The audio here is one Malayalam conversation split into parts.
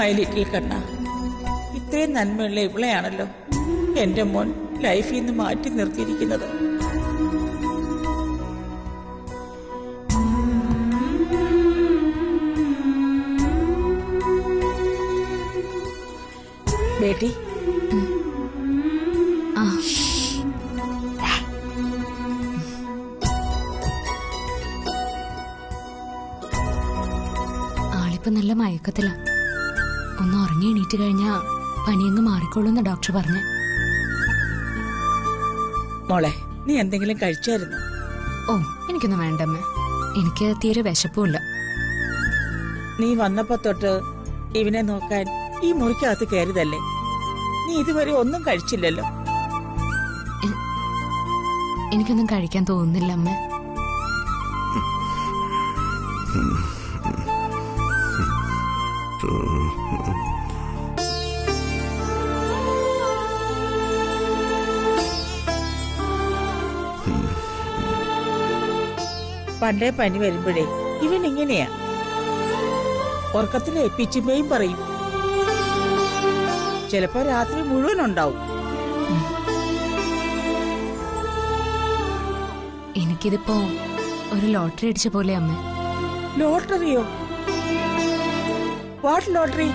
മൈ ലിറ്റിൽ കണ്ണ, ഇത്രയും നന്മയുള്ള ഇവളെയാണല്ലോ എന്റെ മോൻ ലൈഫിൽ നിന്ന് മാറ്റി നിർത്തിയിരിക്കുന്നത്. ബേട്ടി, ആളിപ്പോ നല്ല മയക്കത്തില. ഒന്ന് ഉറങ്ങി എണീറ്റ് കഴിഞ്ഞാ പനിയങ്ങ് മാറിക്കോളൂന്ന് ഡോക്ടർ പറഞ്ഞു. മോളെ, നീ എന്തെങ്കിലും കഴിച്ചായിരുന്നു? ഓ, എനിക്കൊന്നും വേണ്ടമ്മേ. എനിക്ക് തീരെ വിശപ്പുമില്ല. നീ വന്നപ്പോ തൊട്ട് ഇവനെ നോക്കാൻ ഈ മുറിക്കകത്ത് കയറിയതല്ലേ? നീ ഇതുവരെ ഒന്നും കഴിച്ചില്ലല്ലോ. എനിക്കൊന്നും കഴിക്കാൻ തോന്നുന്നില്ല അമ്മ. പണ്ടേ പനി വരുമ്പോഴേ ഇവൻ ഇങ്ങനെയാ. ഉറക്കത്തിലെ പിച്ചിമ്മയും പറയും. ചിലപ്പോ രാത്രി മുഴുവൻ ഉണ്ടാവും. എനിക്കിതിപ്പോ ഒരു ലോട്ടറി അടിച്ച പോലെ അമ്മ. ലോട്ടറിയോ? What lottery?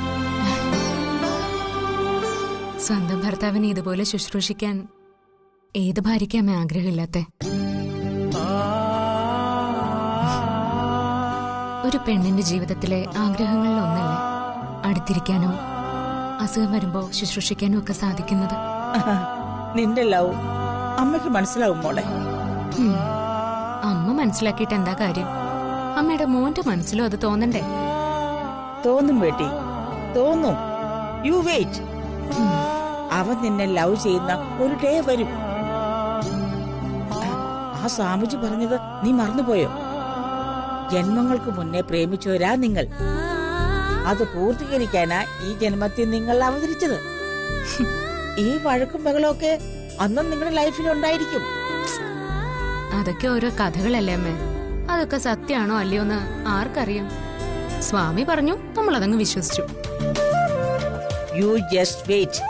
സ്വന്തം ഭർത്താവിനെ ഇതുപോലെ ശുശ്രൂഷിക്കാൻ ഏത് ഭാര്യയ്ക്ക് അമ്മ ആഗ്രഹമില്ലാത്ത? ഒരു പെണ്ണിന്റെ ജീവിതത്തിലെ ആഗ്രഹങ്ങളിലൊന്നല്ലേ അടുത്തിരിക്കാനും അസുഖം വരുമ്പോ ശുശ്രൂഷിക്കാനും ഒക്കെ സാധിക്കുന്നത്. നിന്റെ ലവ് അമ്മയ്ക്ക് മനസ്സിലാവും മോളെ. അമ്മ മനസ്സിലാക്കിയിട്ട് എന്താ കാര്യം? അമ്മയുടെ മോന്റെ മനസ്സിലും അത് തോന്നണ്ടേ? തോന്നും ബേട്ടി, തോന്നും. You wait. അവൻ നിന്നെ ലവ് ചെയ്യുന്ന ഒരു ഡേ വരും. ആ സ്വാമിജി പറഞ്ഞത് നീ മറന്നുപോയോ? ജന്മങ്ങൾക്ക് മുന്നേ പ്രേമിച്ചവരാ നിങ്ങൾ. അത് പൂർത്തീകരിക്കാനാ ഈ ജന്മത്തിൽ നിങ്ങൾ അവതരിച്ചത്. ഈ വഴക്കും ബഹളമൊക്കെ അന്നും നിങ്ങളുടെ ലൈഫിൽ ഉണ്ടായിരിക്കും. അതൊക്കെ ഓരോ കഥകളല്ലേ അമ്മേ. അതൊക്കെ സത്യാണോ അല്ലയോന്ന് ആർക്കറിയാം? സ്വാമി പറഞ്ഞു, നമ്മളതങ്ങ് വിശ്വസിച്ചു. You just wait.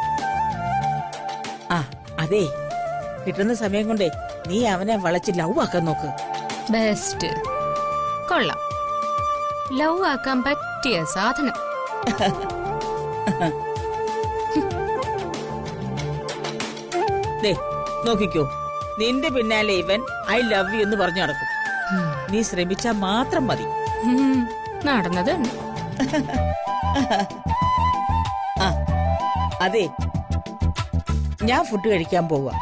ആ അതെ, കിട്ടുന്ന സമയം കൊണ്ടേ നീ അവനെ വളച്ച് ലവ് ആക്കാൻ നോക്ക്. ബെസ്റ്റ്. കൊള്ളാം. ലവ് ആക്കാൻ പറ്റിയ സാധനം. നോക്കിക്കോ, നിന്റെ പിന്നാലെ ഇവൻ ഐ ലവ് യു എന്ന് പറഞ്ഞു നടക്കും. നീ ശ്രമിച്ചാ മാത്രം മതി. നടന്നത്. ആ അതെ, ഞാൻ ഫുഡ് കഴിക്കാൻ പോവാ.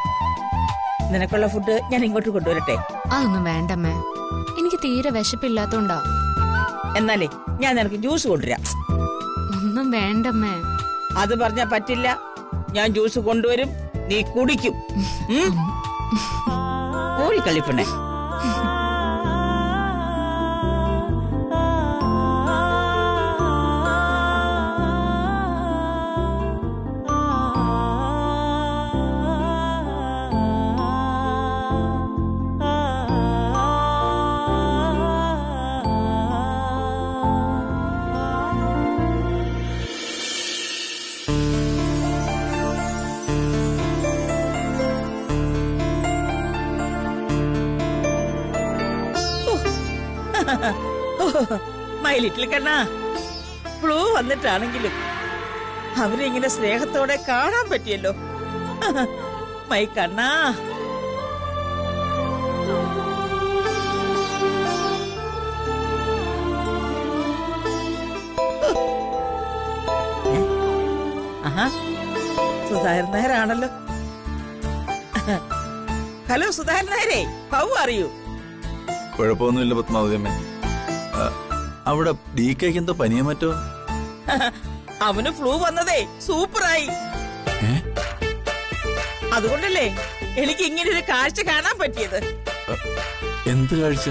നിനക്കുള്ള ഫുഡ് ഞാൻ ഇങ്ങോട്ട് കൊണ്ടുവരട്ടെ? അതൊന്നും വേണ്ടമ്മേ, എനിക്ക് തീരെ വിശപ്പില്ലാത്തോണ്ടാ. എന്നാലേ ഞാൻ നിനക്ക് ജ്യൂസ് കൊണ്ടുവരാം. ഒന്നും വേണ്ടമ്മേ. അത് പറഞ്ഞാ പറ്റില്ല. ഞാൻ ജ്യൂസ് കൊണ്ടുവരും, നീ കുടിക്കും. ഓടിക്കളിപ്പണേ. മൈ ലിറ്റിൽ കണ്ണാ, ഫ്ലൂ വന്നിട്ടാണെങ്കിലും അവരെ ഇങ്ങനെ സ്നേഹത്തോടെ കാണാൻ പറ്റിയല്ലോ. മൈ കണ്ണാ. സുധാകരൻ നായരാണല്ലോ. ഹലോ സുധാകരൻ നായരേ, ഹൗ ആർ യു? കുഴപ്പമൊന്നുമില്ല പത്മാവതിയമ്മേ. അവിടെ DKക്ക് എന്തോ പനിയോ മറ്റോ? അവന് ഫ്ലൂ വന്നതേ സൂപ്പറായി. അതുകൊണ്ടല്ലേ എനിക്ക് ഇങ്ങനെ ഒരു കാഴ്ച കാണാൻ പറ്റിയത്. എന്ത് കാഴ്ച?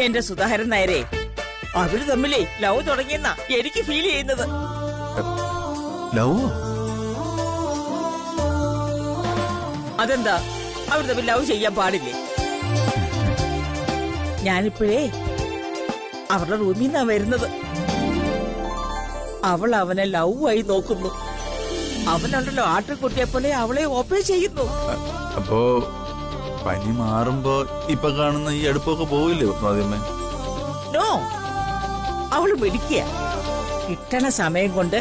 എന്റെ സുധാകരൻ നായരെ, അവര് തമ്മിലേ ലവ് തുടങ്ങിയെന്നാ എനിക്ക് ഫീൽ ചെയ്യുന്നത്. ലവോ? അതെന്താ, അവർ തമ്മിൽ ലവ് ചെയ്യാൻ പാടില്ലേ? ഞാനിപ്പോഴേ അവരുടെ റൂമിൽ നിന്നാ വരുന്നത്. അവൾ അവനെ ലവ് ആയി നോക്കുന്നു. അവനുണ്ടല്ലോ ആട്ടിൻകുട്ടിയെ പോലെ അവളെ ഓപ്പേ ചെയ്യുന്നു. അപ്പോ പനി മാറുമ്പോ ഇപ്പൊ കാണുന്ന ഈ അടുപ്പൊക്കെ പോവില്ലേ പത്മാവതിയമ്മേ? നോ, അവള് പിടിക്കുക. കിട്ടണ സമയം കൊണ്ട്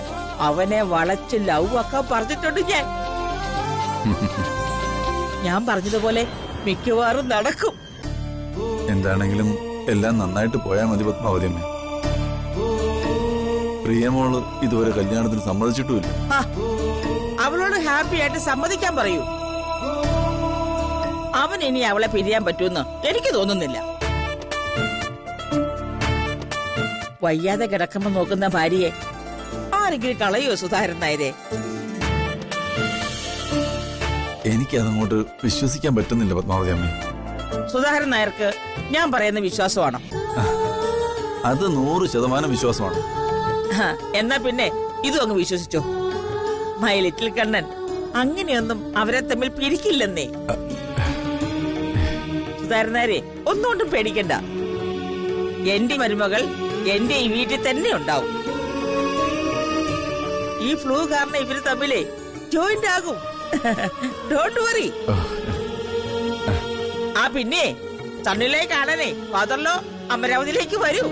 അവനെ വളച്ച് ലവ് ആക്കാൻ പറഞ്ഞിട്ടുണ്ട് ഞാൻ പറഞ്ഞതുപോലെ മിക്കവാറും നടക്കും. എന്താണെങ്കിലും എല്ലാം നന്നായിട്ട് പോയാ മതി പത്മാവതിയമ്മേ. പ്രിയമോള് ഇതുവരെ കല്യാണത്തിന് സമ്മതിച്ചിട്ടുമില്ല. അവളോട് ഹാപ്പി ആയിട്ട് സമ്മതിക്കാൻ പറയൂ. അവൻ ഇനി അവളെ പിരിയാൻ പറ്റൂന്ന് എനിക്ക് തോന്നുന്നില്ല. വയ്യാതെ കിടക്കുമ്പോ നോക്കുന്ന ഭാര്യയെ ആരെങ്കിലും കളയോ സുധാകരൻ നായരെ? എനിക്കതങ്ങോട്ട് വിശ്വസിക്കാൻ പറ്റുന്നില്ല പത്മാവതിയമ്മേ. സുധാകരൻ നായർക്ക് ഞാൻ പറയുന്ന വിശ്വാസമാണോ? അത് 100% വിശ്വാസമാണ്. എന്നാ പിന്നെ ഇതും അങ്ങ് വിശ്വസിച്ചോ. മൈ ലിറ്റിൽ കണ്ണൻ അങ്ങനെയൊന്നും അവരെ തമ്മിൽ പിരിക്കില്ലെന്നേ. സുധാകരൻ നായരെ ഒന്നുകൊണ്ടും പേടിക്കണ്ട. എന്റെ മരുമകൾ എന്റെ ഈ വീട്ടിൽ തന്നെ ഉണ്ടാവും. ഈ ഫ്ലൂ കാരണം ഇവര് തമ്മിലേ ജോയിന്റ് ആകും. Don't worry. ആ പിന്നെ സണ്ണിലേക്ക് കാണാനേ ഫാദറിലോ അമരാവതിയിലേക്ക് വരൂ.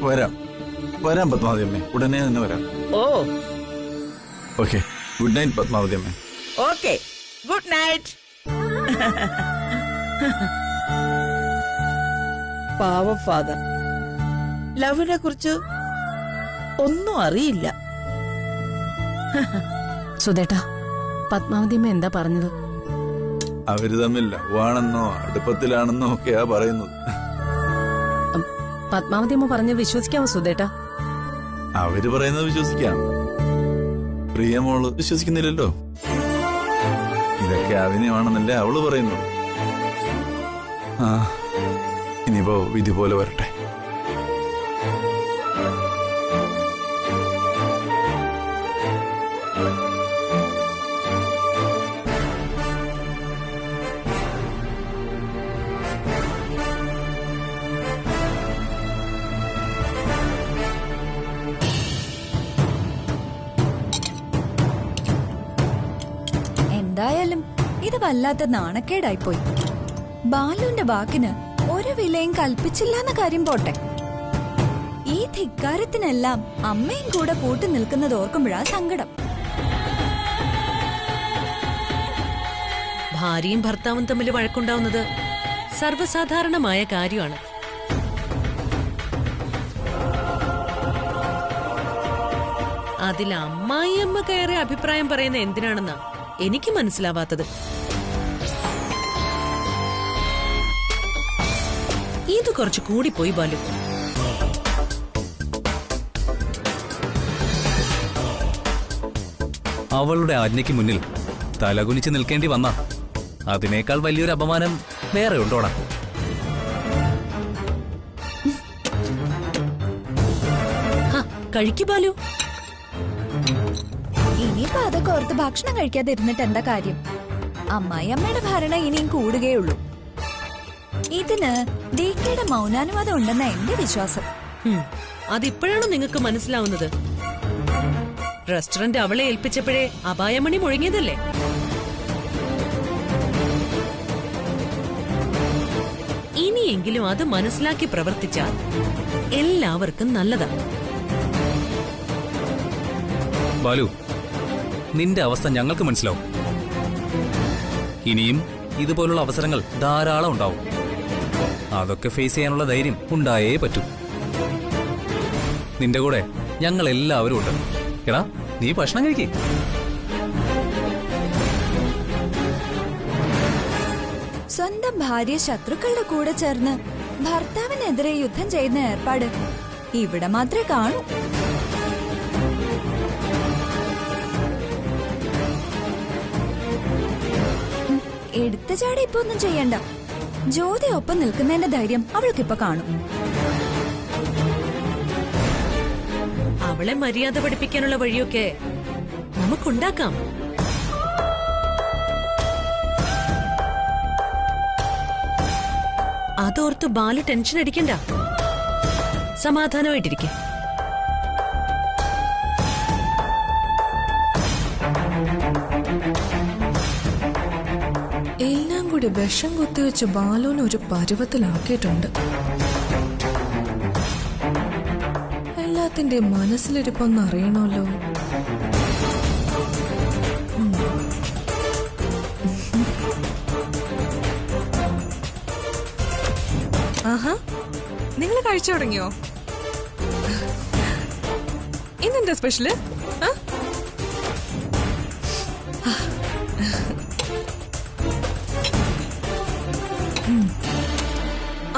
വരാം പത്മാവതിയമ്മേ, ഉടനെ തന്നെ വരാം. ഓ ഓക്കെ, ഗുഡ് നൈറ്റ് പത്മാവതിയമ്മേ. Okay, good night. പാവം ഫാദർ, ലവിനെ കുറിച്ച് ഒന്നും അറിയില്ല. സുധേട്ടാ, പത്മാവതിയമ്മ എന്താ പറഞ്ഞത്? അവര് തമ്മിൽ ലവാണെന്നോ അടുപ്പത്തിലാണെന്നോ ഒക്കെയാ പറയുന്നത്. പത്മാവതിയമ്മ പറഞ്ഞ് വിശ്വസിക്കാമോ സുധേട്ടാ? അവര് പറയുന്നത് വിശ്വസിക്കാം. പ്രിയമോള് വിശ്വസിക്കുന്നില്ലല്ലോ. ഇതൊക്കെ അഭിനയമാണെന്നല്ലേ അവള് പറയുന്നത്. ആ, ഇനിയിപ്പോ വിധി പോലെ വരട്ടെ. എന്തായാലും ഇത് വല്ലാത്ത നാണക്കേടായിപ്പോയി. ബാലുവിന്റെ വാക്കിന് ഒരു വിലയും കൽപ്പിച്ചില്ലെന്ന കാര്യം പോട്ടെ, ഈ ധിക്കാരത്തിനെല്ലാം അമ്മയും കൂടെ കൂട്ടു നിൽക്കുന്നത് ഓർക്കുമ്പോഴാ സങ്കടം. ഭാര്യയും ഭർത്താവും തമ്മിൽ വഴക്കുണ്ടാവുന്നത് സർവ്വസാധാരണമായ കാര്യമാണ്. അതിൽ അമ്മായിയമ്മ കയറി അഭിപ്രായം പറയുന്ന എന്തിനാണെന്നാ എനിക്ക് മനസ്സിലാവാത്തത്. ഇത് കുറച്ച് കൂടിപ്പോയി ബാലു. അവളുടെ ആജ്ഞയ്ക്ക് മുന്നിൽ തലകുനിച്ച് നിൽക്കേണ്ടി വന്ന അതിനേക്കാൾ വലിയൊരു അപമാനം വേറെ ഉണ്ടോടാ? കഴിക്കു ബാലു. ഇനിയിപ്പോ അതൊക്കെ ഓർത്ത് ഭക്ഷണം കഴിക്കാതെ ഇരുന്നിട്ട് എന്താ കാര്യം? അമ്മായി അമ്മയുടെ ഭരണം ഇനിയും കൂടുകയുള്ളൂ. ഇതിന് ഡികെയുടെ മൗനാനുവാദം ഉണ്ടെന്ന എന്റെ വിശ്വാസം. അതിപ്പോഴാണോ നിങ്ങൾക്ക് മനസ്സിലാവുന്നത്? റെസ്റ്റോറന്റ് അവളെ ഏൽപ്പിച്ചപ്പോഴേ അപായമണി മുഴങ്ങിയതല്ലേ? ഇനിയെങ്കിലും അത് മനസ്സിലാക്കി പ്രവർത്തിച്ചാൽ എല്ലാവർക്കും നല്ലതാണ്. ബാലു, നിന്റെ അവസ്ഥ ഞങ്ങൾക്ക് മനസ്സിലാവും. ഇനിയും ഇതുപോലുള്ള അവസരങ്ങൾ ധാരാളം ഉണ്ടാവും. അതൊക്കെ ഫേസ് ചെയ്യാനുള്ള ധൈര്യം ഉണ്ടായേ പറ്റൂ. നിന്റെ കൂടെ ഞങ്ങൾ എല്ലാവരും ഉണ്ട്. എടാ, നീ ഭക്ഷണം കഴിക്കേ. സ്വന്തം ഭാര്യ ശത്രുക്കളുടെ കൂടെ ചേർന്ന് ഭർത്താവിനെതിരെ യുദ്ധം ചെയ്യുന്ന ഏർപ്പാട് ഇവിടെ മാത്രമേ കാണൂ. എടുത്ത ചാടി ഇപ്പൊ ഒന്നും ചെയ്യണ്ട. ജ്യോതി ഒപ്പം നിൽക്കുന്നതിന്റെ ധൈര്യം അവൾക്കിപ്പൊ കാണും. അവളെ മര്യാദ പഠിപ്പിക്കാനുള്ള വഴിയൊക്കെ നമുക്കുണ്ടാക്കാം. അതോർത്ത് ബാലു ടെൻഷൻ അടിക്കണ്ട. സമാധാനമായിട്ടിരിക്കെ. വിഷം കുത്തിവെച്ച് ബാലുവിനെ ഒരു പരുവത്തിലാക്കിയിട്ടുണ്ട്. എല്ലാത്തിന്റെ മനസ്സിലിരിപ്പൊന്ന് അറിയണമല്ലോ. ആഹാ, നിങ്ങൾ കഴിച്ചു തുടങ്ങിയോ? ഇന്നെന്താ സ്പെഷ്യല്?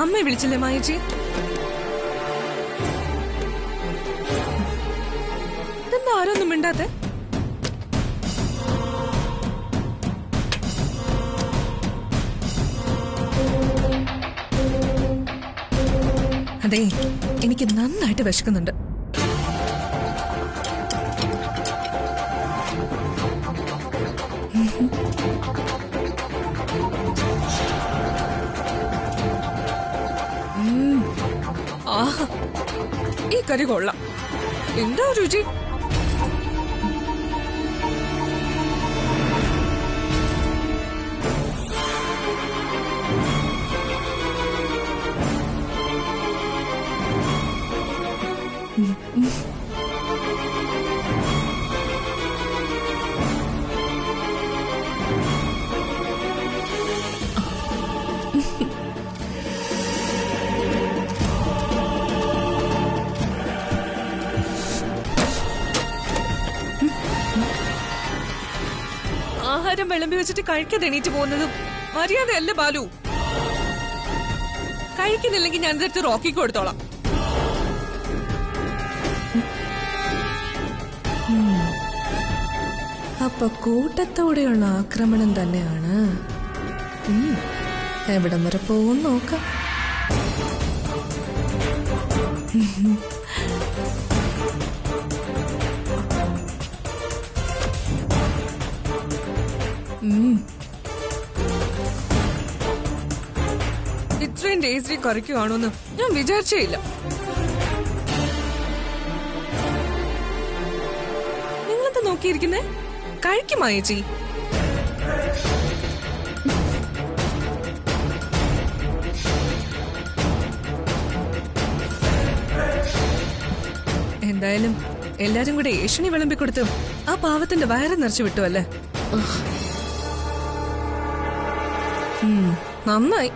അമ്മയെ വിളിച്ചില്ലേ മായേച്ചി? ഇതെന്താ ആരൊന്നും മിണ്ടാത്തെ? അതെ, എനിക്ക് നന്നായിട്ട് വിശക്കുന്നുണ്ട്. ആഹാ, ഈ കറി കൊള്ളാം. എന്താ രുചി! ആഹാരം വിളമ്പി വെച്ചിട്ട് കഴിക്കാതെ എണീറ്റ് പോകുന്നതും മര്യാദയല്ല ബാലു. കഴിക്കുന്നില്ലെങ്കിൽ ഞാൻ ഇതെടുത്ത് റോക്കിക്ക് കൊടുത്തോളാം. അപ്പൊ കൂട്ടത്തോടെയുള്ള ആക്രമണം തന്നെയാണ്. എവിടം വരെ പോകും നോക്കാം. ഇത്രയും ടേസ്റ്റി കറിക്ക് കാണുമെന്ന് ഞാൻ വിചാരിച്ചേയില്ല. നിങ്ങളെന്താ നോക്കിയിരിക്കുന്നേ? കഴിക്കുമാ ചേച്ചി. എന്തായാലും എല്ലാരും കൂടെ ഏഷണി വിളമ്പിക്കൊടുത്തും ആ പാവത്തിന്റെ വയറ് നിറച്ചു വിട്ടു അല്ലേ? നന്നായി.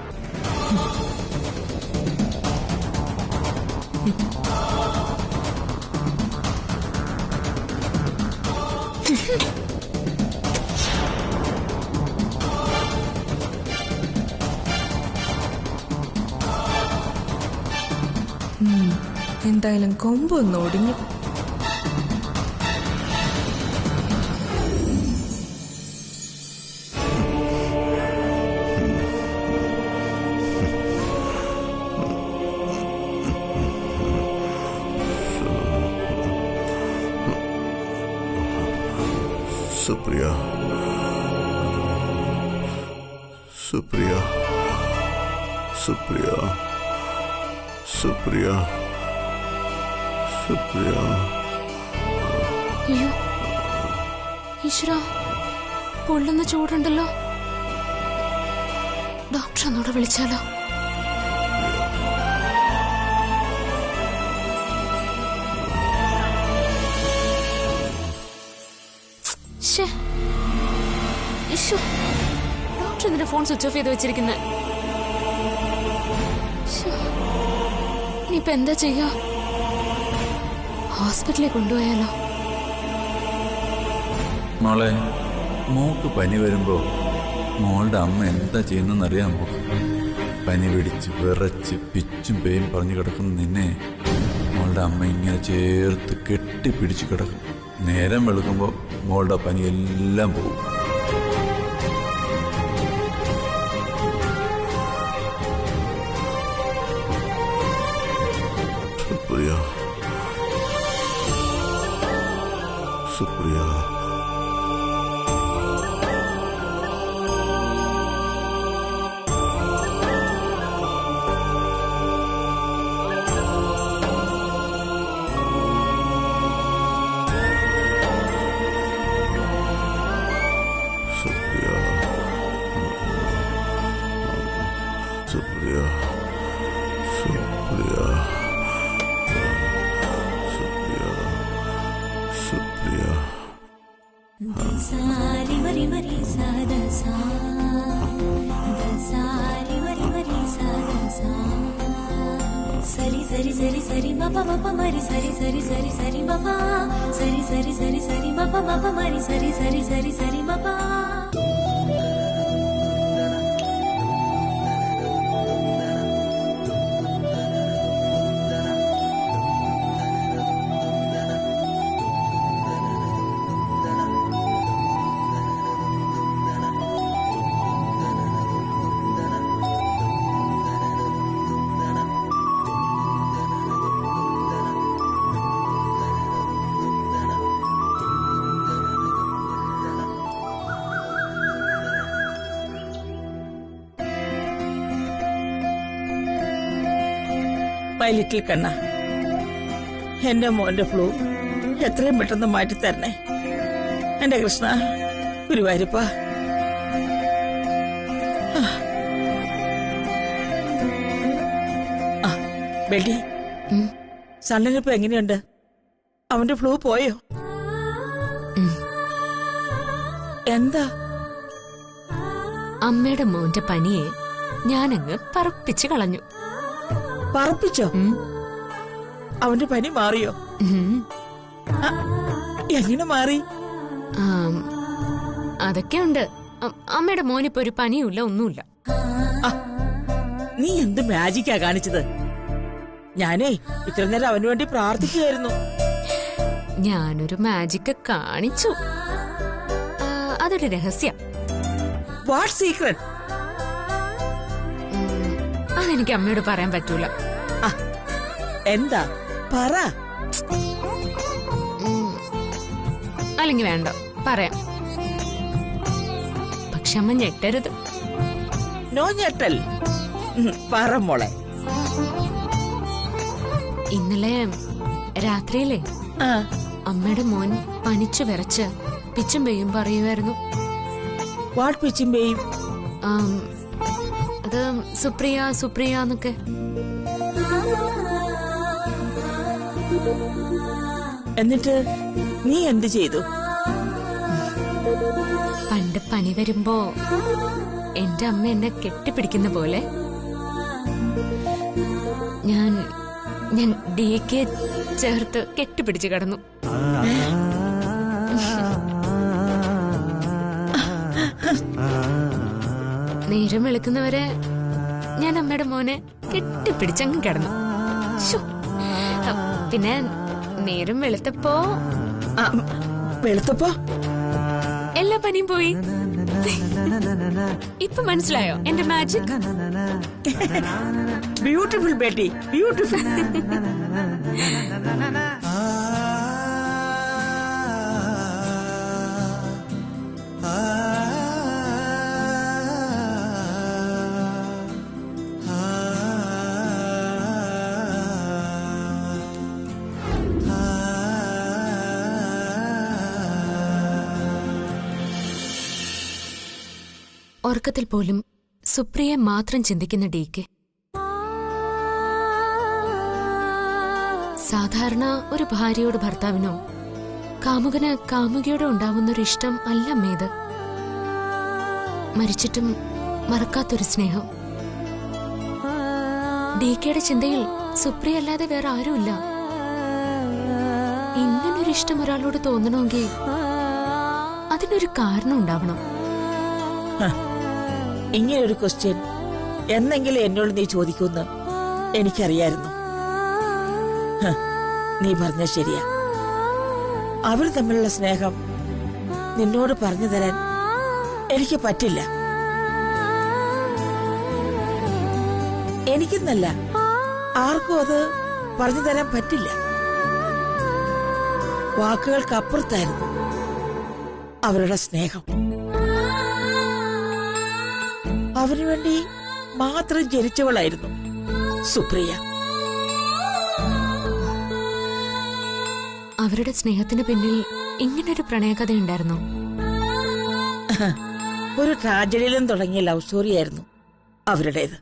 എന്തായാലും കൊമ്പൊന്ന് ഒടിഞ്ഞു. സുപ്രിയ, സുപ്രിയ, സുപ്രിയ, സുപ്രിയ, സുപ്രിയ. അയ്യോ ഈശ്വരാ, പൊള്ളുന്ന ചൂടുണ്ടല്ലോ. ഡോക്ടർ ഒന്നൂടെ വിളിച്ചാലോ? ഡോക്ടർ എന്തിനാ ഫോൺ സ്വിച്ച് ഓഫ് ചെയ്ത് വെച്ചിരിക്കുന്നത്? ഇനിയിപ്പൊ എന്താ ചെയ്യാ? ഹോസ്പിറ്റലിൽ കൊണ്ടുപോയാലോ? മോളെ, മോക്ക് പനി വരുമ്പോ മോളുടെ അമ്മ എന്താ ചെയ്യുന്നറിയാമോ? പനി പിടിച്ച് വിറച്ച് പിച്ചും പേയും പറഞ്ഞു കിടക്കുന്ന നിന്നെ മോളുടെ അമ്മ ഇങ്ങനെ ചേർത്ത് കെട്ടിപ്പിടിച്ച് കിടക്കും. നേരം വെളുക്കുമ്പോ മോളുടെ പനി എല്ലാം പോകും. സുപ്രിയ, സുപ്രിയ, സുപ്രിയ. സരി സരി സരി മപ മപ മരി സരി സരി സരി സരി മപ സരി സരി സരി സരി മപ മപ മരി സരി സരി സരി സരി മപ. മൈ ലിറ്റിൽ കണ്ണ, എന്റെ മോന്റെ ഫ്ലൂ എത്രയും പെട്ടെന്ന് മാറ്റിത്തരണേ എന്റെ കൃഷ്ണ. ഗുരുവായൂരപ്പ. ബെഡി, സണ്ണനിപ്പോ എങ്ങനെയുണ്ട്? അവന്റെ ഫ്ലൂ പോയോ? എന്താ? അമ്മയുടെ മോന്റെ പനിയെ ഞാനങ്ങ് പറപ്പിച്ചു കളഞ്ഞു. പറപ്പിച്ചോ? അവന്റെ പനി മാറിയോ? എങ്ങനെ മാറി? അതൊക്കെ ഉണ്ട്. അമ്മയുടെ മോനിപ്പോ ഒരു പനിയുമില്ല, ഒന്നുമില്ല. നീ എന്ത് മാജിക്കാ കാണിച്ചത്? ഞാനേ ഇത്ര നേരം അവന് വേണ്ടി പ്രാർത്ഥിക്കുകയായിരുന്നു. ഞാനൊരു മാജിക് കാണിച്ചു. അതൊരു രഹസ്യം. What secret? അതെനിക്ക് അമ്മയോട് പറയാൻ പറ്റൂല. എന്താ പറ. അല്ലെങ്കിൽ വേണ്ട, പറയാം. പക്ഷെ അമ്മ ഞെട്ടരുത്. നോ ഞെട്ടൽ. പറ മോളെ. ഇന്നലെ രാത്രിയിലെ അമ്മയുടെ മോൻ പനിച്ചു വിറച്ച് പിച്ചും പെയ്യും പറയുമായിരുന്നു. വാട്ട് പിച്ചും പെയ്യും? അത് സുപ്രിയ സുപ്രിയ എന്നൊക്കെ. എന്നിട്ട് നീ എന്ത് ചെയ്തു? പണ്ട് പനി വരുമ്പോ എന്റെ അമ്മ എന്നെ കെട്ടിപ്പിടിക്കുന്ന പോലെ ഞാൻ ഡിക്ക് ചേർത്ത് കെട്ടിപ്പിടിച്ച് കിടന്നു. നേരം വെളുക്കുന്നവരെ ഞാൻ അമ്മയുടെ മോനെ കെട്ടിപ്പിടിച്ചങ്ങ് കിടന്നു. പിന്നെ നേരം വെളുത്തപ്പോ എല്ലാ പനിയും പോയി. ഇപ്പൊ മനസ്സിലായോ എന്റെ മാജിക്? ബ്യൂട്ടിഫുൾ ബേട്ടി, ബ്യൂട്ടിഫുൾ. ഓർക്കത്തിൽ പോലും സുപ്രിയെ മാത്രം ചിന്തിക്കുന്ന ഡിക്ക് സാധാരണ ഒരു ഭാര്യയോട് ഭർത്താവിനോ കാമുകന് കാമുകിയോടോ ഉണ്ടാവുന്നൊരു ഇഷ്ടം അല്ല അമ്മേത്. മരിച്ചിട്ടും മറക്കാത്തൊരു സ്നേഹം. ഡിക്കയുടെ ചിന്തയിൽ സുപ്രിയ അല്ലാതെ വേറെ ആരുമില്ല. ഇങ്ങനൊരു ഇഷ്ടം ഒരാളോട് തോന്നണമെങ്കിൽ അതിനൊരു കാരണം ഉണ്ടാവണം. ഇങ്ങനൊരു ക്വസ്റ്റ്യൻ എന്നെങ്കിലും എന്നോട് നീ ചോദിക്കുമെന്ന് എനിക്കറിയായിരുന്നു. നീ പറഞ്ഞ ശരിയാ. അവർ തമ്മിലുള്ള സ്നേഹം നിന്നോട് പറഞ്ഞു തരാൻ എനിക്ക് പറ്റില്ല. എനിക്കെന്നല്ല, ആർക്കും അത് പറഞ്ഞു തരാൻ പറ്റില്ല. വാക്കുകൾക്കപ്പുറത്തായിരുന്നു അവരുടെ സ്നേഹം. അവനു വേണ്ടി മാത്രം ജനിച്ചവളായിരുന്നു സുപ്രിയ. അവരുടെ സ്നേഹത്തിന് പിന്നിൽ ഇങ്ങനൊരു പ്രണയകഥ ഉണ്ടായിരുന്നു. ഒരു ട്രാജഡിയിലും തുടങ്ങിയ ലവ് സ്റ്റോറിയായിരുന്നു അവരുടേത്.